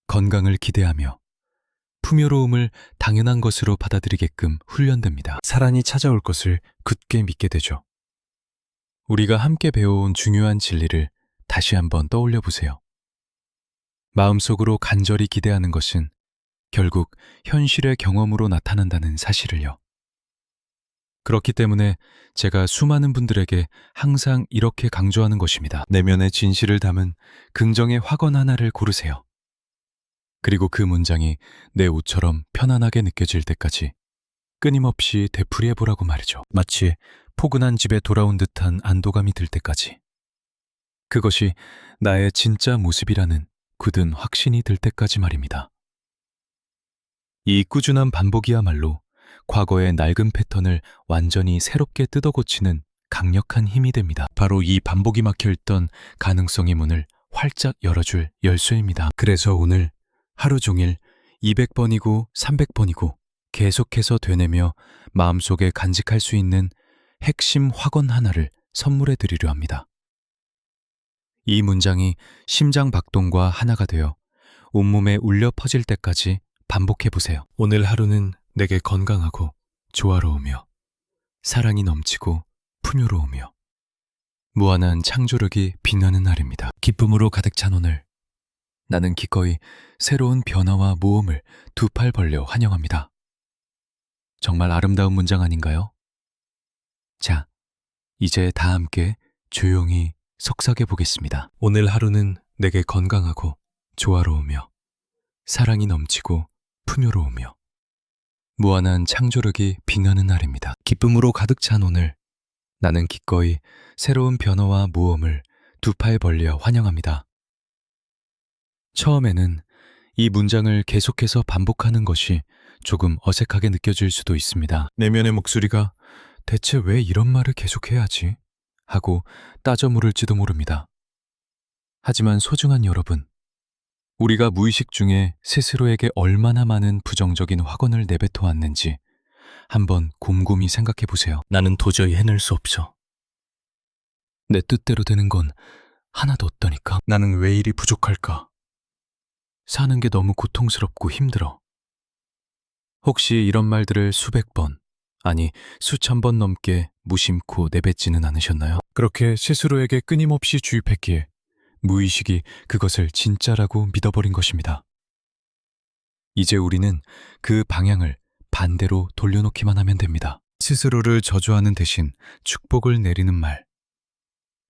건강을 기대하며 풍요로움을 당연한 것으로 받아들이게끔 훈련됩니다. 사란이 찾아올 것을 굳게 믿게 되죠. 우리가 함께 배워온 중요한 진리를 다시 한번 떠올려 보세요. 마음속으로 간절히 기대하는 것은 결국 현실의 경험으로 나타난다는 사실을요. 그렇기 때문에 제가 수많은 분들에게 항상 이렇게 강조하는 것입니다. 내면의 진실을 담은 긍정의 화건 하나를 고르세요. 그리고 그 문장이 내 옷처럼 편안하게 느껴질 때까지 끊임없이 되풀이해보라고 말이죠. 마치 포근한 집에 돌아온 듯한 안도감이 들 때까지. 그것이 나의 진짜 모습이라는 굳은 확신이 들 때까지 말입니다. 이 꾸준한 반복이야말로 과거의 낡은 패턴을 완전히 새롭게 뜯어고치는 강력한 힘이 됩니다. 바로 이 반복이 막혀있던 가능성의 문을 활짝 열어줄 열쇠입니다. 그래서 오늘 하루 종일 200번이고 300번이고 계속해서 되뇌며 마음속에 간직할 수 있는 핵심 화건 하나를 선물해 드리려 합니다. 이 문장이 심장 박동과 하나가 되어 온몸에 울려 퍼질 때까지 반복해 보세요. 오늘 하루는 내게 건강하고 조화로우며 사랑이 넘치고 풍요로우며 무한한 창조력이 빛나는 날입니다. 기쁨으로 가득 찬 오늘, 나는 기꺼이 새로운 변화와 모험을 두 팔 벌려 환영합니다. 정말 아름다운 문장 아닌가요? 자, 이제 다 함께 조용히 속삭여 보겠습니다. 오늘 하루는 내게 건강하고 조화로우며 사랑이 넘치고 풍요로우며 무한한 창조력이 빛나는 날입니다. 기쁨으로 가득 찬 오늘, 나는 기꺼이 새로운 변화와 모험을 두 팔 벌려 환영합니다. 처음에는 이 문장을 계속해서 반복하는 것이 조금 어색하게 느껴질 수도 있습니다. 내면의 목소리가 대체 왜 이런 말을 계속해야 하지? 하고 따져 물을지도 모릅니다. 하지만 소중한 여러분, 우리가 무의식 중에 스스로에게 얼마나 많은 부정적인 확언을 내뱉어 왔는지 한번 곰곰이 생각해 보세요. 나는 도저히 해낼 수 없어. 내 뜻대로 되는 건 하나도 없다니까. 나는 왜 이리 부족할까? 사는 게 너무 고통스럽고 힘들어. 혹시 이런 말들을 수백 번, 아니 수천 번 넘게 무심코 내뱉지는 않으셨나요? 그렇게 스스로에게 끊임없이 주입했기에 무의식이 그것을 진짜라고 믿어버린 것입니다. 이제 우리는 그 방향을 반대로 돌려놓기만 하면 됩니다. 스스로를 저주하는 대신 축복을 내리는 말,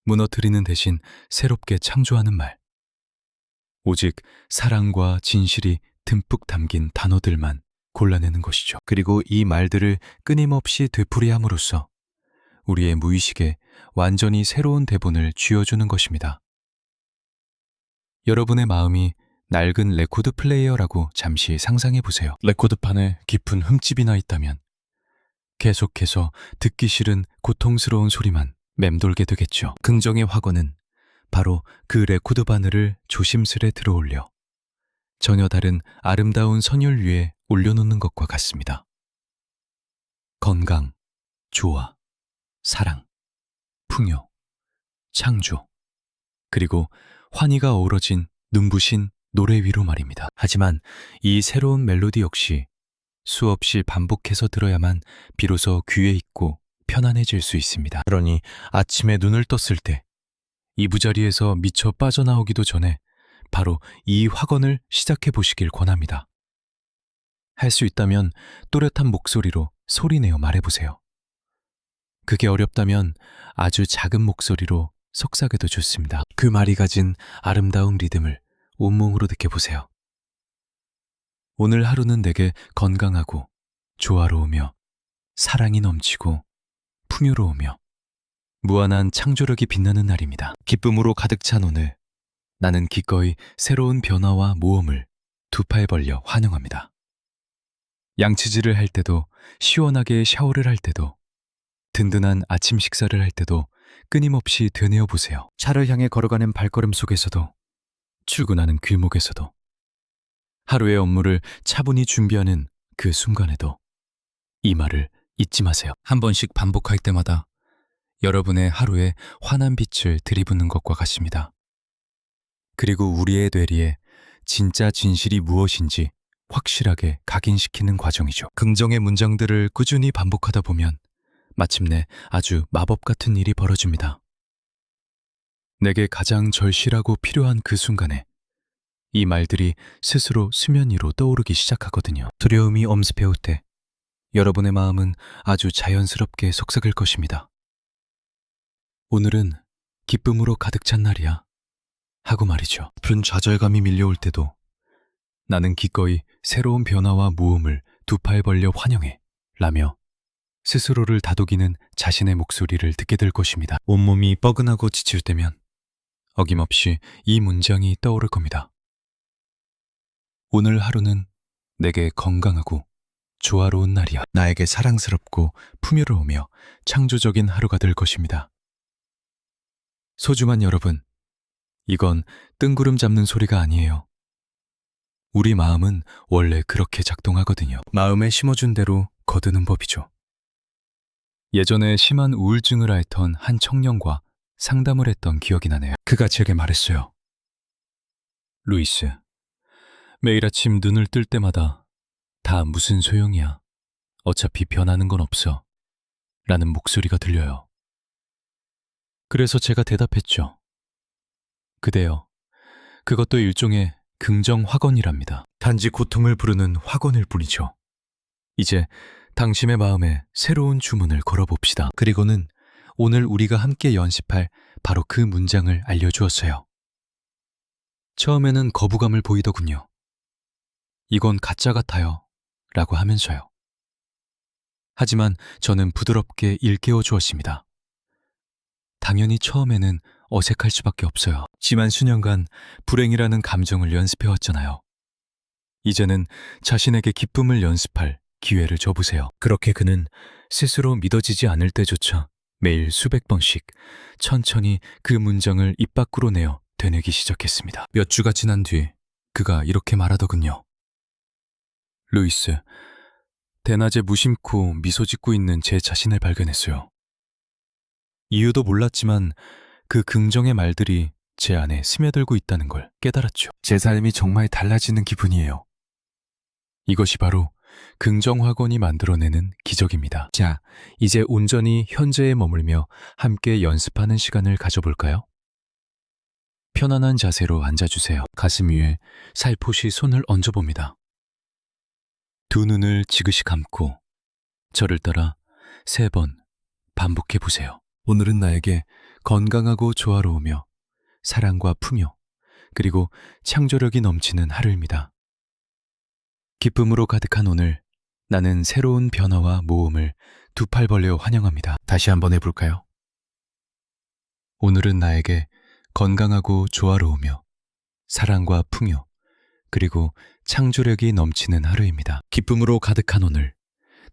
무너뜨리는 대신 새롭게 창조하는 말, 오직 사랑과 진실이 듬뿍 담긴 단어들만 골라내는 것이죠. 그리고 이 말들을 끊임없이 되풀이함으로써 우리의 무의식에 완전히 새로운 대본을 쥐어주는 것입니다. 여러분의 마음이 낡은 레코드 플레이어라고 잠시 상상해 보세요. 레코드판에 깊은 흠집이나 있다면 계속해서 듣기 싫은 고통스러운 소리만 맴돌게 되겠죠. 긍정의 확언은 바로 그 레코드 바늘을 조심스레 들어올려 전혀 다른 아름다운 선율 위에 올려놓는 것과 같습니다. 건강, 조화, 사랑, 풍요, 창조, 그리고 환희가 어우러진 눈부신 노래 위로 말입니다. 하지만 이 새로운 멜로디 역시 수없이 반복해서 들어야만 비로소 귀에 익고 편안해질 수 있습니다. 그러니 아침에 눈을 떴을 때 이부자리에서 미처 빠져나오기도 전에 바로 이 확언을 시작해 보시길 권합니다. 할 수 있다면 또렷한 목소리로 소리내어 말해보세요. 그게 어렵다면 아주 작은 목소리로 속삭여도 좋습니다. 그 말이 가진 아름다운 리듬을 온몸으로 느껴보세요. 오늘 하루는 내게 건강하고 조화로우며 사랑이 넘치고 풍요로우며 무한한 창조력이 빛나는 날입니다. 기쁨으로 가득 찬 오늘, 나는 기꺼이 새로운 변화와 모험을 두 팔 벌려 환영합니다. 양치질을 할 때도, 시원하게 샤워를 할 때도, 든든한 아침 식사를 할 때도 끊임없이 되뇌어 보세요. 차를 향해 걸어가는 발걸음 속에서도, 출근하는 길목에서도, 하루의 업무를 차분히 준비하는 그 순간에도 이 말을 잊지 마세요. 한 번씩 반복할 때마다 여러분의 하루에 환한 빛을 들이붓는 것과 같습니다. 그리고 우리의 뇌리에 진짜 진실이 무엇인지 확실하게 각인시키는 과정이죠. 긍정의 문장들을 꾸준히 반복하다 보면 마침내 아주 마법 같은 일이 벌어집니다. 내게 가장 절실하고 필요한 그 순간에 이 말들이 스스로 수면 위로 떠오르기 시작하거든요. 두려움이 엄습해올 때 여러분의 마음은 아주 자연스럽게 속삭일 것입니다. 오늘은 기쁨으로 가득 찬 날이야. 하고 말이죠. 푼 좌절감이 밀려올 때도 나는 기꺼이 새로운 변화와 모험을 두 팔 벌려 환영해 라며 스스로를 다독이는 자신의 목소리를 듣게 될 것입니다. 온몸이 뻐근하고 지칠 때면 어김없이 이 문장이 떠오를 겁니다. 오늘 하루는 내게 건강하고 조화로운 날이야. 나에게 사랑스럽고 풍요로우며 창조적인 하루가 될 것입니다. 소중한 여러분, 이건 뜬구름 잡는 소리가 아니에요. 우리 마음은 원래 그렇게 작동하거든요. 마음에 심어준 대로 거두는 법이죠. 예전에 심한 우울증을 앓던 한 청년과 상담을 했던 기억이 나네요. 그가 제게 말했어요. 루이스, 매일 아침 눈을 뜰 때마다 다 무슨 소용이야. 어차피 변하는 건 없어. 라는 목소리가 들려요. 그래서 제가 대답했죠. 그대여, 그것도 일종의 긍정 확언이랍니다. 단지 고통을 부르는 확언일 뿐이죠. 이제 당신의 마음에 새로운 주문을 걸어봅시다. 그리고는 오늘 우리가 함께 연습할 바로 그 문장을 알려주었어요. 처음에는 거부감을 보이더군요. 이건 가짜 같아요. 라고 하면서요. 하지만 저는 부드럽게 일깨워 주었습니다. 당연히 처음에는 어색할 수밖에 없어요. 지만 수년간 불행이라는 감정을 연습해왔잖아요. 이제는 자신에게 기쁨을 연습할 기회를 줘보세요. 그렇게 그는 스스로 믿어지지 않을 때조차 매일 수백 번씩 천천히 그 문장을 입 밖으로 내어 되뇌기 시작했습니다. 몇 주가 지난 뒤 그가 이렇게 말하더군요. 루이스, 대낮에 무심코 미소 짓고 있는 제 자신을 발견했어요. 이유도 몰랐지만 그 긍정의 말들이 제 안에 스며들고 있다는 걸 깨달았죠. 제 삶이 정말 달라지는 기분이에요. 이것이 바로 긍정 확언이 만들어내는 기적입니다. 자, 이제 온전히 현재에 머물며 함께 연습하는 시간을 가져볼까요? 편안한 자세로 앉아주세요. 가슴 위에 살포시 손을 얹어봅니다. 두 눈을 지그시 감고 저를 따라 3번 반복해보세요. 오늘은 나에게 건강하고 조화로우며 사랑과 풍요, 그리고 창조력이 넘치는 하루입니다. 기쁨으로 가득한 오늘, 나는 새로운 변화와 모험을 두 팔 벌려 환영합니다. 다시 한번 해볼까요? 오늘은 나에게 건강하고 조화로우며 사랑과 풍요, 그리고 창조력이 넘치는 하루입니다. 기쁨으로 가득한 오늘,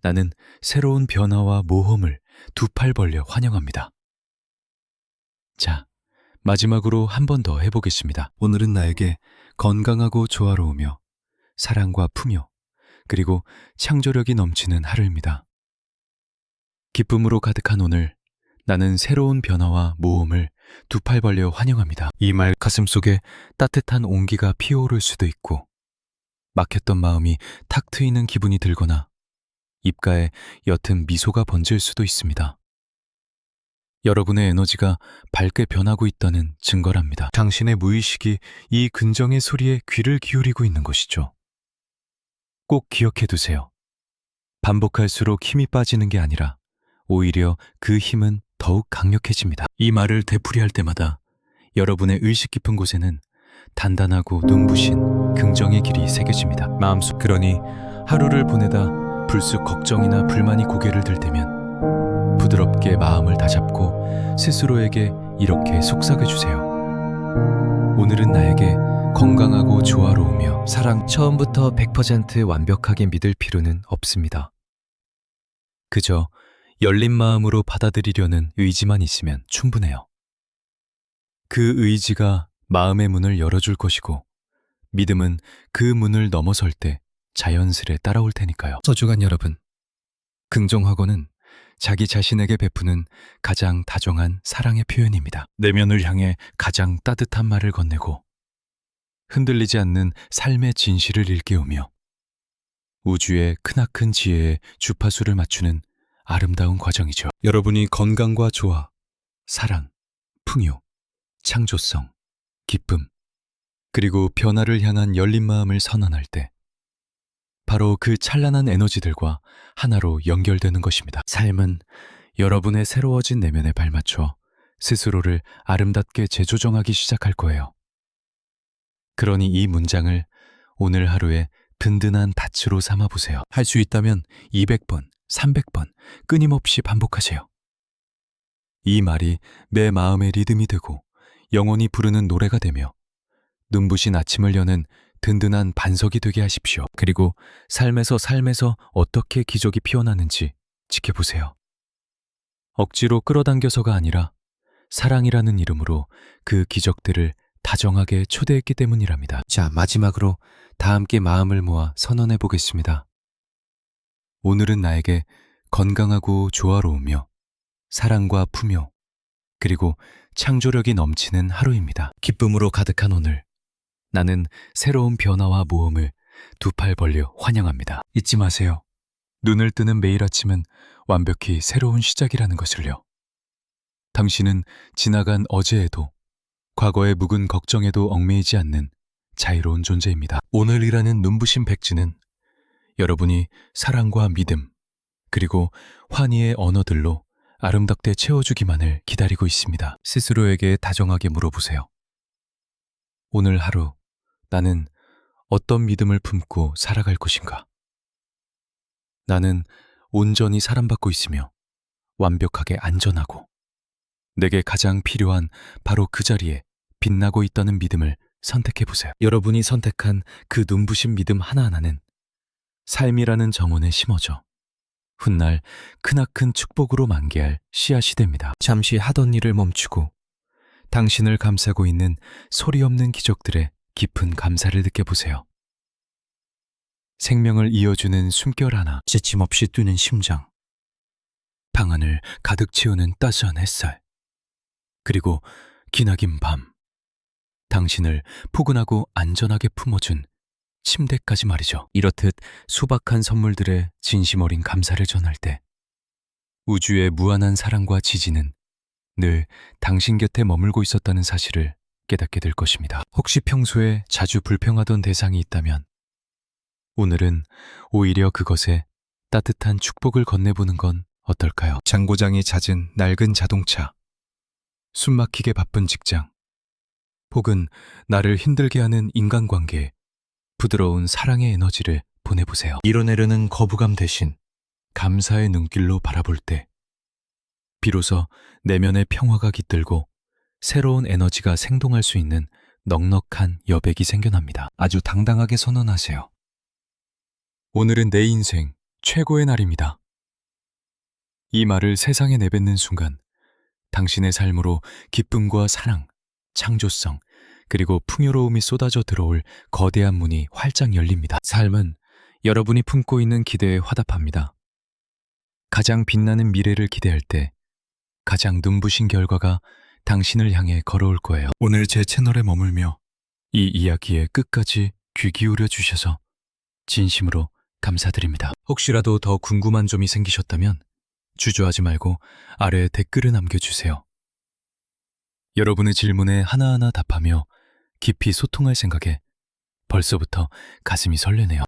나는 새로운 변화와 모험을 두 팔 벌려 환영합니다. 자, 마지막으로 한 번 더 해보겠습니다. 오늘은 나에게 건강하고 조화로우며 사랑과 풍요, 그리고 창조력이 넘치는 하루입니다. 기쁨으로 가득한 오늘, 나는 새로운 변화와 모험을 두 팔 벌려 환영합니다. 이 말 가슴속에 따뜻한 온기가 피어오를 수도 있고, 막혔던 마음이 탁 트이는 기분이 들거나 입가에 옅은 미소가 번질 수도 있습니다. 여러분의 에너지가 밝게 변하고 있다는 증거랍니다. 당신의 무의식이 이 긍정의 소리에 귀를 기울이고 있는 것이죠. 꼭 기억해 두세요. 반복할수록 힘이 빠지는 게 아니라 오히려 그 힘은 더욱 강력해집니다. 이 말을 되풀이할 때마다 여러분의 의식 깊은 곳에는 단단하고 눈부신 긍정의 길이 새겨집니다. 마음속 그러니 하루를 보내다 불쑥 걱정이나 불만이 고개를 들 때면 부드럽게 마음을 다잡고 스스로에게 이렇게 속삭여주세요. 오늘은 나에게 건강하고 조화로우며 사랑. 처음부터 100% 완벽하게 믿을 필요는 없습니다. 그저 열린 마음으로 받아들이려는 의지만 있으면 충분해요. 그 의지가 마음의 문을 열어줄 것이고 믿음은 그 문을 넘어설 때 자연스레 따라올 테니까요. 소중한 여러분, 긍정 확언은 자기 자신에게 베푸는 가장 다정한 사랑의 표현입니다. 내면을 향해 가장 따뜻한 말을 건네고 흔들리지 않는 삶의 진실을 일깨우며 우주의 크나큰 지혜의 주파수를 맞추는 아름다운 과정이죠. 여러분이 건강과 조화, 사랑, 풍요, 창조성, 기쁨, 그리고 변화를 향한 열린 마음을 선언할 때 바로 그 찬란한 에너지들과 하나로 연결되는 것입니다. 삶은 여러분의 새로워진 내면에 발맞춰 스스로를 아름답게 재조정하기 시작할 거예요. 그러니 이 문장을 오늘 하루의 든든한 닻으로 삼아보세요. 할 수 있다면 200번, 300번 끊임없이 반복하세요. 이 말이 내 마음의 리듬이 되고 영혼이 부르는 노래가 되며 눈부신 아침을 여는 든든한 반석이 되게 하십시오. 그리고 삶에서 어떻게 기적이 피어나는지 지켜보세요. 억지로 끌어당겨서가 아니라 사랑이라는 이름으로 그 기적들을 다정하게 초대했기 때문이랍니다. 자, 마지막으로 다 함께 마음을 모아 선언해 보겠습니다. 오늘은 나에게 건강하고 조화로우며 사랑과 풍요, 그리고 창조력이 넘치는 하루입니다. 기쁨으로 가득한 오늘, 나는 새로운 변화와 모험을 두 팔 벌려 환영합니다. 잊지 마세요. 눈을 뜨는 매일 아침은 완벽히 새로운 시작이라는 것을요. 당신은 지나간 어제에도 과거의 묵은 걱정에도 얽매이지 않는 자유로운 존재입니다. 오늘이라는 눈부신 백지는 여러분이 사랑과 믿음, 그리고 환희의 언어들로 아름답게 채워주기만을 기다리고 있습니다. 스스로에게 다정하게 물어보세요. 오늘 하루 나는 어떤 믿음을 품고 살아갈 것인가? 나는 온전히 사랑받고 있으며 완벽하게 안전하고 내게 가장 필요한 바로 그 자리에 빛나고 있다는 믿음을 선택해보세요. 여러분이 선택한 그 눈부신 믿음 하나하나는 삶이라는 정원에 심어져 훗날 크나큰 축복으로 만개할 씨앗이 됩니다. 잠시 하던 일을 멈추고 당신을 감싸고 있는 소리 없는 기적들의 깊은 감사를 느껴보세요. 생명을 이어주는 숨결 하나, 지침없이 뛰는 심장, 방안을 가득 채우는 따스한 햇살, 그리고 기나긴 밤, 당신을 포근하고 안전하게 품어준 침대까지 말이죠. 이렇듯 수박한 선물들의 진심 어린 감사를 전할 때 우주의 무한한 사랑과 지지는 늘 당신 곁에 머물고 있었다는 사실을 깨닫게 될 것입니다. 혹시 평소에 자주 불평하던 대상이 있다면 오늘은 오히려 그것에 따뜻한 축복을 건네보는 건 어떨까요? 장고장이 잦은 낡은 자동차, 숨막히게 바쁜 직장, 혹은 나를 힘들게 하는 인간관계에 부드러운 사랑의 에너지를 보내보세요. 이뤄내려는 거부감 대신 감사의 눈길로 바라볼 때 비로소 내면의 평화가 깃들고 새로운 에너지가 생동할 수 있는 넉넉한 여백이 생겨납니다. 아주 당당하게 선언하세요. 오늘은 내 인생 최고의 날입니다. 이 말을 세상에 내뱉는 순간 당신의 삶으로 기쁨과 사랑, 창조성, 그리고 풍요로움이 쏟아져 들어올 거대한 문이 활짝 열립니다. 삶은 여러분이 품고 있는 기대에 화답합니다. 가장 빛나는 미래를 기대할 때 가장 눈부신 결과가 당신을 향해 걸어올 거예요. 오늘 제 채널에 머물며 이 이야기에 끝까지 귀 기울여 주셔서 진심으로 감사드립니다. 혹시라도 더 궁금한 점이 생기셨다면 주저하지 말고 아래에 댓글을 남겨주세요. 여러분의 질문에 하나하나 답하며 깊이 소통할 생각에 벌써부터 가슴이 설레네요.